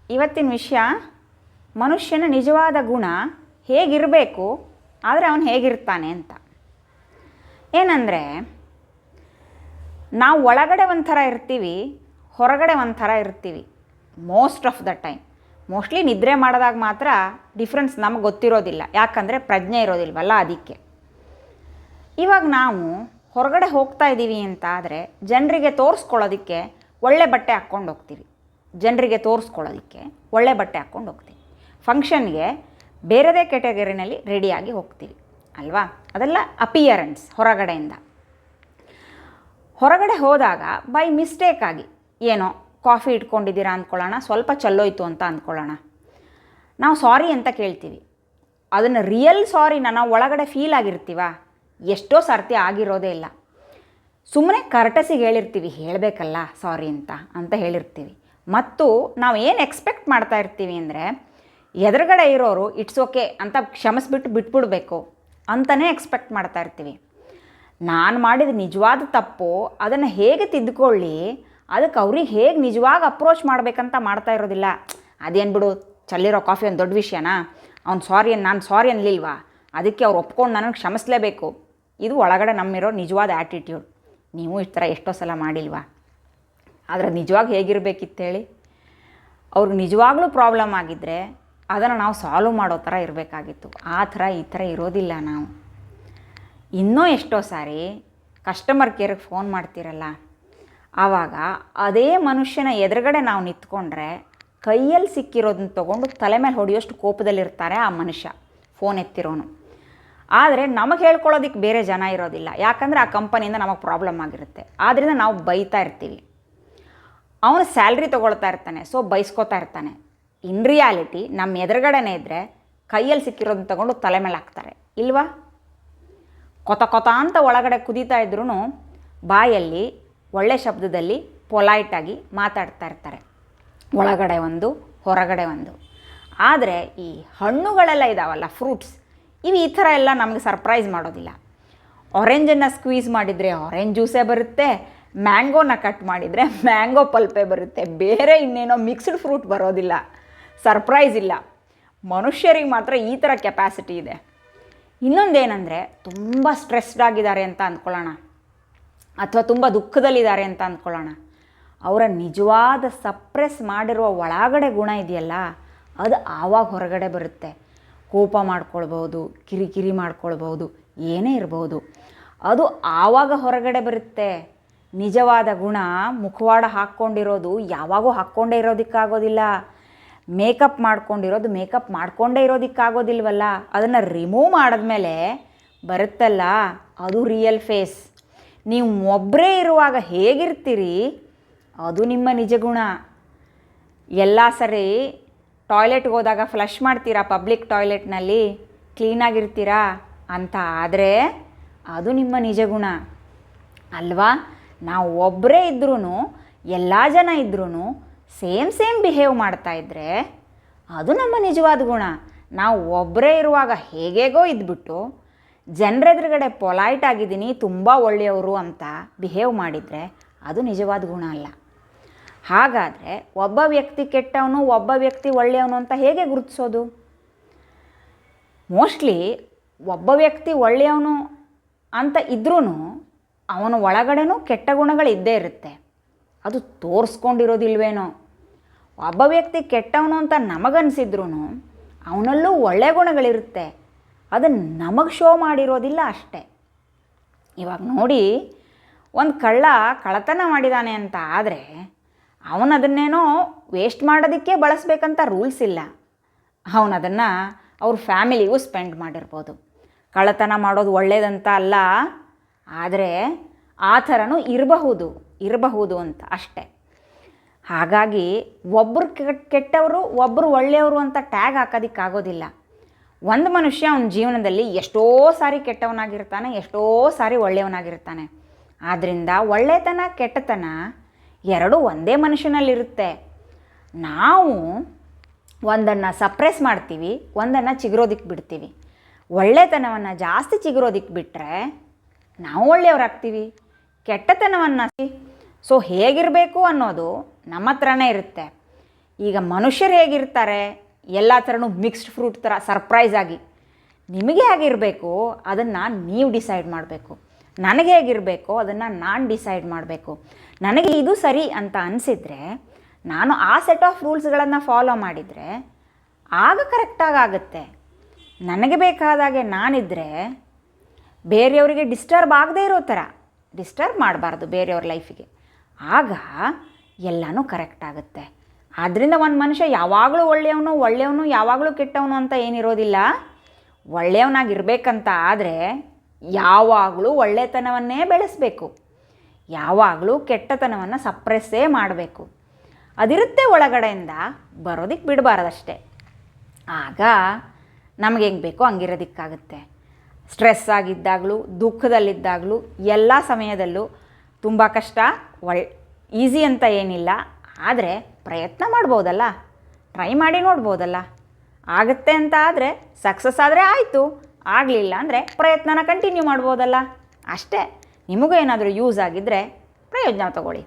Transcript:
ಇವತ್ತಿನ ವಿಷಯ ಮನುಷ್ಯನ ನಿಜವಾದ ಗುಣ ಹೇಗಿರಬೇಕು, ಆದರೆ ಅವನು ಹೇಗಿರ್ತಾನೆ ಅಂತ. ಏನಂದರೆ, ನಾವು ಒಳಗಡೆ ಒಂಥರ ಇರ್ತೀವಿ, ಹೊರಗಡೆ ಒಂಥರ ಇರ್ತೀವಿ most of the time. Mostly ನಿದ್ರೆ ಮಾಡಿದಾಗ ಮಾತ್ರ ಡಿಫ್ರೆನ್ಸ್ ನಮಗೆ ಗೊತ್ತಿರೋದಿಲ್ಲ, ಯಾಕಂದರೆ ಪ್ರಜ್ಞೆ ಇರೋದಿಲ್ವಲ್ಲ ಅದಕ್ಕೆ. ಇವಾಗ ನಾವು ಹೊರಗಡೆ ಹೋಗ್ತಾ ಇದ್ದೀವಿ ಅಂತ ಆದರೆ ಜನರಿಗೆ ತೋರಿಸ್ಕೊಳ್ಳೋದಕ್ಕೆ ಒಳ್ಳೆ ಬಟ್ಟೆ ಹಾಕ್ಕೊಂಡು ಹೋಗ್ತೀವಿ. ಜನರಿಗೆ ತೋರಿಸ್ಕೊಳ್ಳೋದಕ್ಕೆ ಒಳ್ಳೆ ಬಟ್ಟೆ ಹಾಕ್ಕೊಂಡು ಹೋಗ್ತೀವಿ. ಫಂಕ್ಷನ್ಗೆ ಬೇರೆದೇ ಕ್ಯಾಟಗರಿನಲ್ಲಿ ರೆಡಿಯಾಗಿ ಹೋಗ್ತೀವಿ ಅಲ್ವಾ? ಅದೆಲ್ಲ ಅಪಿಯರೆನ್ಸ್ ಹೊರಗಡೆಯಿಂದ. ಹೊರಗಡೆ ಹೋದಾಗ ಬೈ ಮಿಸ್ಟೇಕಾಗಿ ಏನೋ ಕಾಫಿ ಇಟ್ಕೊಂಡಿದ್ದೀರಾ ಅಂದ್ಕೊಳ್ಳೋಣ, ಸ್ವಲ್ಪ ಚಲ್ಲೋಯ್ತು ಅಂತ ಅಂದ್ಕೊಳ್ಳೋಣ, ನಾವು ಸಾರಿ ಅಂತ ಕೇಳ್ತೀವಿ. ಅದನ್ನು ರಿಯಲ್ ಸಾರಿನ ನಾವು ಒಳಗಡೆ ಫೀಲ್ ಆಗಿರ್ತೀವ? ಎಷ್ಟೋ ಸರ್ತಿ ಆಗಿರೋದೇ ಇಲ್ಲ. ಸುಮ್ಮನೆ ಕರ್ಟಸಿಗೆ ಹೇಳಿರ್ತೀವಿ, ಹೇಳಬೇಕಲ್ಲ ಸಾರಿ ಅಂತ ಹೇಳಿರ್ತೀವಿ. ಮತ್ತು ನಾವು ಏನು ಎಕ್ಸ್ಪೆಕ್ಟ್ ಮಾಡ್ತಾ ಇರ್ತೀವಿ ಅಂದರೆ, ಎದುರುಗಡೆ ಇರೋರು ಇಟ್ಸ್ ಓಕೆ ಅಂತ ಕ್ಷಮಿಸ್ಬಿಟ್ಟು ಬಿಟ್ಬಿಡ್ಬೇಕು ಅಂತಲೇ ಎಕ್ಸ್ಪೆಕ್ಟ್ ಮಾಡ್ತಾ ಇರ್ತೀವಿ. ನಾನು ಮಾಡಿದ ನಿಜವಾದ ತಪ್ಪು, ಅದನ್ನು ಹೇಗೆ ತಿದ್ದುಕೊಳ್ಳಿ, ಅದಕ್ಕೆ ಅವ್ರಿಗೆ ಹೇಗೆ ನಿಜವಾಗಿ ಅಪ್ರೋಚ್ ಮಾಡಬೇಕಂತ ಮಾಡ್ತಾ ಇರೋದಿಲ್ಲ. ಅದೇನು ಬಿಡು, ಚಲ್ಲಿರೋ ಕಾಫಿ ಒಂದು ದೊಡ್ಡ ವಿಷಯನಾ, ನಾನು ಸಾರಿ ಅನ್ನಲಿಲ್ವಾ, ಅದಕ್ಕೆ ಅವ್ರು ಒಪ್ಕೊಂಡು ನನಗೆ ಕ್ಷಮಿಸಲೇಬೇಕು. ಇದು ಒಳಗಡೆ ನಮ್ಮಿರೋ ನಿಜವಾದ ಆ್ಯಟಿಟ್ಯೂಡ್. ನೀವು ಈ ಥರ ಎಷ್ಟೋ ಸಲ ಮಾಡಿಲ್ವಾ? ಆದರೆ ನಿಜವಾಗಿ ಹೇಗಿರಬೇಕಿತ್ತು ಹೇಳಿ? ಅವ್ರಿಗೆ ನಿಜವಾಗ್ಲೂ ಪ್ರಾಬ್ಲಮ್ ಆಗಿದ್ದರೆ ಅದನ್ನು ನಾವು ಸಾಲ್ವ್ ಮಾಡೋ ಥರ ಇರಬೇಕಾಗಿತ್ತು. ಆ ಥರ ಈ ಥರ ಇರೋದಿಲ್ಲ ನಾವು. ಇನ್ನೂ ಎಷ್ಟೋ ಸಾರಿ ಕಸ್ಟಮರ್ ಕೇರಿಗೆ ಫೋನ್ ಮಾಡ್ತಿರಲ್ಲ, ಆವಾಗ ಅದೇ ಮನುಷ್ಯನ ಎದುರುಗಡೆ ನಾವು ನಿಂತ್ಕೊಂಡ್ರೆ ಕೈಯಲ್ಲಿ ಸಿಕ್ಕಿರೋದನ್ನ ತೊಗೊಂಡು ತಲೆ ಮೇಲೆ ಹೊಡೆಯೋಷ್ಟು ಕೋಪದಲ್ಲಿರ್ತಾರೆ ಆ ಮನುಷ್ಯ, ಫೋನ್ ಎತ್ತಿರೋನು. ಆದರೆ ನಮಗೆ ಹೇಳ್ಕೊಳ್ಳೋದಕ್ಕೆ ಬೇರೆ ಜನ ಇರೋದಿಲ್ಲ, ಯಾಕಂದರೆ ಆ ಕಂಪನಿಯಿಂದ ನಮಗೆ ಪ್ರಾಬ್ಲಮ್ ಆಗಿರುತ್ತೆ. ಆದ್ದರಿಂದ ನಾವು ಬೈತಾ ಇರ್ತೀವಿ. ಅವನು ಸ್ಯಾಲ್ರಿ ತೊಗೊಳ್ತಾ ಇರ್ತಾನೆ, ಸೊ ಬೈಸ್ಕೊತಾ ಇರ್ತಾನೆ. ಇನ್ ರಿಯಾಲಿಟಿ ನಮ್ಮ ಎದುರುಗಡೆನೇ ಇದ್ದರೆ ಕೈಯಲ್ಲಿ ಸಿಕ್ಕಿರೋದನ್ನ ತೊಗೊಂಡು ತಲೆ ಮೇಲೆ ಹಾಕ್ತಾರೆ ಇಲ್ವಾ? ಕೊತ ಅಂತ ಒಳಗಡೆ ಕುದೀತಾ ಇದ್ರೂ ಬಾಯಲ್ಲಿ ಒಳ್ಳೆ ಶಬ್ದದಲ್ಲಿ ಪೊಲೈಟಾಗಿ ಮಾತಾಡ್ತಾ ಇರ್ತಾರೆ, ಒಳಗಡೆ ಒಂದು ಹೊರಗಡೆ ಒಂದು. ಆದರೆ ಈ ಹಣ್ಣುಗಳೆಲ್ಲ ಇದ್ದಾವಲ್ಲ, ಫ್ರೂಟ್ಸ್, ಇವು ಈ ಥರ ಎಲ್ಲ ನಮಗೆ ಸರ್ಪ್ರೈಸ್ ಮಾಡೋದಿಲ್ಲ. ಆರೆಂಜನ್ನು ಸ್ಕ್ವೀಸ್ ಮಾಡಿದರೆ ಆರೆಂಜ್ ಜ್ಯೂಸೇ ಬರುತ್ತೆ, ಮ್ಯಾಂಗೋನ ಕಟ್ ಮಾಡಿದರೆ ಮ್ಯಾಂಗೋ ಪಲ್ಪೇ ಬರುತ್ತೆ, ಬೇರೆ ಇನ್ನೇನೋ ಮಿಕ್ಸ್ಡ್ ಫ್ರೂಟ್ ಬರೋದಿಲ್ಲ. ಸರ್ಪ್ರೈಸ್ ಇಲ್ಲ. ಮನುಷ್ಯರಿಗೆ ಮಾತ್ರ ಈ ಥರ ಕೆಪಾಸಿಟಿ ಇದೆ. ಇನ್ನೊಂದೇನೆಂದರೆ, ತುಂಬ ಸ್ಟ್ರೆಸ್ಡ್ ಆಗಿದ್ದಾರೆ ಅಂತ ಅಂದ್ಕೊಳ್ಳೋಣ, ಅಥವಾ ತುಂಬ ದುಃಖದಲ್ಲಿದ್ದಾರೆ ಅಂತ ಅಂದ್ಕೊಳ್ಳೋಣ. ಅವರ ನಿಜವಾದ ಸಪ್ರೆಸ್ ಮಾಡಿರುವ ಒಳಗಡೆ ಗುಣ ಇದೆಯಲ್ಲ, ಅದು ಆವಾಗ ಹೊರಗಡೆ ಬರುತ್ತೆ. ಕೋಪ ಮಾಡ್ಕೊಳ್ಬೋದು, ಕಿರಿಕಿರಿ ಮಾಡ್ಕೊಳ್ಬೋದು, ಏನೇ ಇರ್ಬೋದು, ಅದು ಆವಾಗ ಹೊರಗಡೆ ಬರುತ್ತೆ. ನಿಜವಾದ ಗುಣ ಮುಖವಾಡ ಹಾಕ್ಕೊಂಡಿರೋದು ಯಾವಾಗೂ ಹಾಕ್ಕೊಂಡೇ ಇರೋದಕ್ಕಾಗೋದಿಲ್ಲ. ಮೇಕಪ್ ಮಾಡ್ಕೊಂಡೇ ಇರೋದಕ್ಕಾಗೋದಿಲ್ವಲ್ಲ. ಅದನ್ನು ರಿಮೂವ್ ಮಾಡಿದ್ಮೇಲೆ ಬರುತ್ತಲ್ಲ, ಅದು ರಿಯಲ್ ಫೇಸ್. ನೀವು ಒಬ್ಬರೇ ಇರುವಾಗ ಹೇಗಿರ್ತೀರಿ, ಅದು ನಿಮ್ಮ ನಿಜ ಗುಣ. ಎಲ್ಲ ಸರಿ ಟಾಯ್ಲೆಟ್ಗೆ ಹೋದಾಗ ಫ್ಲಶ್ ಮಾಡ್ತೀರಾ, ಪಬ್ಲಿಕ್ ಟಾಯ್ಲೆಟ್ನಲ್ಲಿ ಕ್ಲೀನಾಗಿರ್ತೀರಾ ಅಂತ ಆದರೆ ಅದು ನಿಮ್ಮ ನಿಜ ಗುಣ ಅಲ್ವಾ? ನಾವು ಒಬ್ಬರೇ ಇದ್ರೂ, ಎಲ್ಲ ಜನ ಇದ್ರೂ ಸೇಮ್ ಬಿಹೇವ್ ಮಾಡ್ತಾಯಿದ್ರೆ ಅದು ನಮ್ಮ ನಿಜವಾದ ಗುಣ. ನಾವು ಒಬ್ಬರೇ ಇರುವಾಗ ಹೇಗೇಗೋ ಇದ್ಬಿಟ್ಟು ಜನರೆದುರುಗಡೆ ಪೊಲೈಟ್ ಆಗಿದ್ದೀನಿ, ತುಂಬ ಒಳ್ಳೆಯವರು ಅಂತ ಬಿಹೇವ್ ಮಾಡಿದರೆ ಅದು ನಿಜವಾದ ಗುಣ ಅಲ್ಲ. ಹಾಗಾದರೆ ಒಬ್ಬ ವ್ಯಕ್ತಿ ಕೆಟ್ಟವನು, ಒಬ್ಬ ವ್ಯಕ್ತಿ ಒಳ್ಳೆಯವನು ಅಂತ ಹೇಗೆ ಗುರುತಿಸೋದು? ಮೋಸ್ಟ್ಲಿ ಒಬ್ಬ ವ್ಯಕ್ತಿ ಒಳ್ಳೆಯವನು ಅಂತ ಇದ್ರೂ ಅವನ ಒಳಗಡೆನೂ ಕೆಟ್ಟ ಗುಣಗಳು ಇದ್ದೇ ಇರುತ್ತೆ, ಅದು ತೋರಿಸ್ಕೊಂಡಿರೋದಿಲ್ವೇನೋ. ಒಬ್ಬ ವ್ಯಕ್ತಿ ಕೆಟ್ಟವನು ಅಂತ ನಮಗನ್ಸಿದ್ರೂ ಅವನಲ್ಲೂ ಒಳ್ಳೆಯ ಗುಣಗಳಿರುತ್ತೆ, ಅದನ್ನು ನಮಗೆ ಶೋ ಮಾಡಿರೋದಿಲ್ಲ ಅಷ್ಟೆ. ಇವಾಗ ನೋಡಿ, ಒಂದು ಕಳ್ಳತನ ಮಾಡಿದ್ದಾನೆ ಅಂತ ಆದರೆ ಅವನದನ್ನೇನೋ ವೇಸ್ಟ್ ಮಾಡೋದಕ್ಕೆ ಬಳಸಬೇಕಂತ ರೂಲ್ಸ್ ಇಲ್ಲ. ಅವನದನ್ನು ಅವ್ರ ಫ್ಯಾಮಿಲಿಗೂ ಸ್ಪೆಂಡ್ ಮಾಡಿರ್ಬೋದು. ಕಳ್ಳತನ ಮಾಡೋದು ಒಳ್ಳೆಯದಂತ ಅಲ್ಲ, ಆದರೆ ಆ ಥರನೂ ಇರಬಹುದು ಅಂತ ಅಷ್ಟೆ. ಹಾಗಾಗಿ ಒಬ್ಬರು ಕೆಟ್ಟವರು, ಒಬ್ಬರು ಒಳ್ಳೆಯವರು ಅಂತ ಟ್ಯಾಗ್ ಹಾಕೋದಕ್ಕಾಗೋದಿಲ್ಲ. ಒಂದು ಮನುಷ್ಯ ಅವನ ಜೀವನದಲ್ಲಿ ಎಷ್ಟೋ ಸಾರಿ ಕೆಟ್ಟವನಾಗಿರ್ತಾನೆ, ಎಷ್ಟೋ ಸಾರಿ ಒಳ್ಳೆಯವನಾಗಿರ್ತಾನೆ. ಆದ್ದರಿಂದ ಒಳ್ಳೆತನ ಕೆಟ್ಟತನ ಎರಡೂ ಒಂದೇ ಮನುಷ್ಯನಲ್ಲಿರುತ್ತೆ. ನಾವು ಒಂದನ್ನು ಸಪ್ರೆಸ್ ಮಾಡ್ತೀವಿ, ಒಂದನ್ನು ಚಿಗುರೋದಕ್ಕೆ ಬಿಡ್ತೀವಿ. ಒಳ್ಳೆತನವನ್ನು ಜಾಸ್ತಿ ಚಿಗುರೋದಕ್ಕೆ ಬಿಟ್ಟರೆ ನಾವು ಒಳ್ಳೆಯವರಾಗ್ತೀವಿ, ಕೆಟ್ಟತನವನ್ನು ಸೊ ಹೇಗಿರಬೇಕು ಅನ್ನೋದು ನಮ್ಮ ಹತ್ರನೇ ಇರುತ್ತೆ. ಈಗ ಮನುಷ್ಯರು ಹೇಗಿರ್ತಾರೆ, ಎಲ್ಲ ಥರನೂ ಮಿಕ್ಸ್ಡ್ ಫ್ರೂಟ್ ಥರ ಸರ್ಪ್ರೈಸ್ ಆಗಿ. ನಿಮಗೆ ಹೇಗಿರಬೇಕು ಅದನ್ನು ನೀವು ಡಿಸೈಡ್ ಮಾಡಬೇಕು. ನನಗೆ ಹೇಗಿರಬೇಕು ಅದನ್ನು ನಾನು ಡಿಸೈಡ್ ಮಾಡಬೇಕು. ನನಗೆ ಇದು ಸರಿ ಅಂತ ಅನಿಸಿದರೆ ನಾನು ಆ ಸೆಟ್ ಆಫ್ ರೂಲ್ಸ್ಗಳನ್ನು ಫಾಲೋ ಮಾಡಿದರೆ ಆಗ ಕರೆಕ್ಟಾಗಿ ಆಗುತ್ತೆ. ನನಗೆ ಬೇಕಾದಾಗೆ ನಾನಿದ್ದರೆ ಬೇರೆಯವರಿಗೆ ಡಿಸ್ಟರ್ಬ್ ಆಗದೇ ಇರೋ ಥರ ಡಿಸ್ಟರ್ಬ್ ಮಾಡಬಾರ್ದು ಬೇರೆಯವ್ರ ಲೈಫಿಗೆ. ಆಗ ಎಲ್ಲನೂ ಕರೆಕ್ಟ್ ಆಗುತ್ತೆ. ಆದ್ದರಿಂದ ಒಂದು ಮನುಷ್ಯ ಯಾವಾಗಲೂ ಒಳ್ಳೆಯವನು ಯಾವಾಗಲೂ ಕೆಟ್ಟವನು ಅಂತ ಏನಿರೋದಿಲ್ಲ. ಒಳ್ಳೆಯವನಾಗಿರ್ಬೇಕಂತ ಆದರೆ ಯಾವಾಗಲೂ ಒಳ್ಳೆತನವನ್ನೇ ಬೆಳೆಸಬೇಕು, ಯಾವಾಗಲೂ ಕೆಟ್ಟತನವನ್ನು ಸಪ್ರೆಸ್ಸೇ ಮಾಡಬೇಕು. ಅದಿರುತ್ತೆ ಒಳಗಡೆಯಿಂದ, ಬರೋದಕ್ಕೆ ಬಿಡಬಾರ್ದಷ್ಟೆ. ಆಗ ನಮಗೆ ಹೆಂಗೆ ಬೇಕೋ ಹಂಗಿರೋದಕ್ಕಾಗುತ್ತೆ. ಸ್ಟ್ರೆಸ್ ಆಗಿದ್ದಾಗಲೂ, ದುಃಖದಲ್ಲಿದ್ದಾಗಲೂ, ಎಲ್ಲ ಸಮಯದಲ್ಲೂ ತುಂಬ ಕಷ್ಟ, ಈಸಿ ಅಂತ ಏನಿಲ್ಲ. ಆದರೆ ಪ್ರಯತ್ನ ಮಾಡ್ಬೋದಲ್ಲ, ಟ್ರೈ ಮಾಡಿ ನೋಡ್ಬೋದಲ್ಲ. ಆಗುತ್ತೆ ಅಂತ ಆದರೆ ಸಕ್ಸಸ್ ಆದರೆ ಆಯಿತು, ಆಗಲಿಲ್ಲ ಅಂದರೆ ಪ್ರಯತ್ನನ ಕಂಟಿನ್ಯೂ ಮಾಡ್ಬೋದಲ್ಲ. ಅಷ್ಟೇ. ನಿಮಗೂ ಏನಾದರೂ ಯೂಸ್ ಆಗಿದ್ದರೆ ಪ್ರಯೋಜನ ತಗೊಳ್ಳಿ.